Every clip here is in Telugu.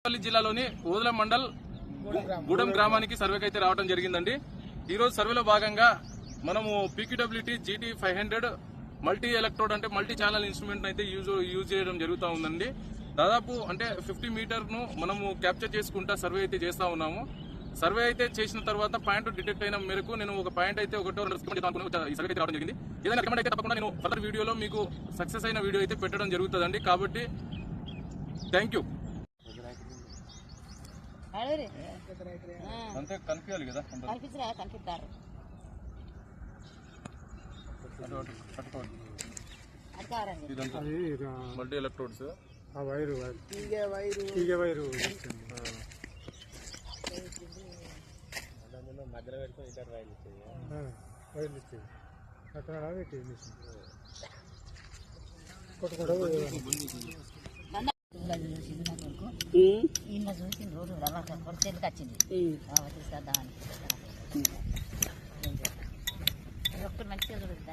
పల్లి జిల్లాలోని ఓదల మండల్ గూడెం గ్రామానికి సర్వేకి అయితే రావడం జరిగిందండి. ఈ రోజు సర్వేలో భాగంగా మనము పీక్యూడబ్ల్యూటీ GT 500 మల్టీ ఎలక్ట్రోడ్ అంటే మల్టీ ఛానల్ ఇన్స్ట్రుమెంట్ అయితే యూజ్ చేయడం జరుగుతూ ఉందండి. దాదాపు అంటే 50 మీటర్ ను మనము క్యాప్చర్ చేసుకుంటా సర్వే అయితే చేస్తా ఉన్నాము. సర్వే అయితే చేసిన తర్వాత పాయింట్ డిటెక్ట్ అయిన మేరకు నేను ఒక పాయింట్ అయితే ఒకటో ఈ సర్వే అయితే రావడం జరిగింది. ఏదైనా రికమెండ్ అయితే తప్పకుండా నేను ఫర్దర్ వీడియోలో మీకు సక్సెస్ అయిన వీడియో అయితే పెట్టడం జరుగుతుందండి. కాబట్టి థ్యాంక్ యూ. అంతే కనిపించాలి కదా, కనిపిస్తారు మల్టీ ఎలక్ట్రోడ్స్ వైరు మధ్యలో పెట్టుకుని ఇద్దరు వైర్లు ఇచ్చేది అక్కడ పెట్టేది ఈయన చూసిన రోజు కొడుకు వచ్చింది తీసుకొద్దామని ఒక్కరు మంచిగా చూడద్దు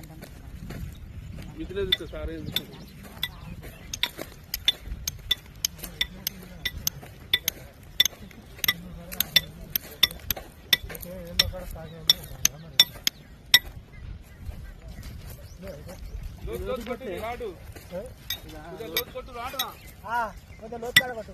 లోతు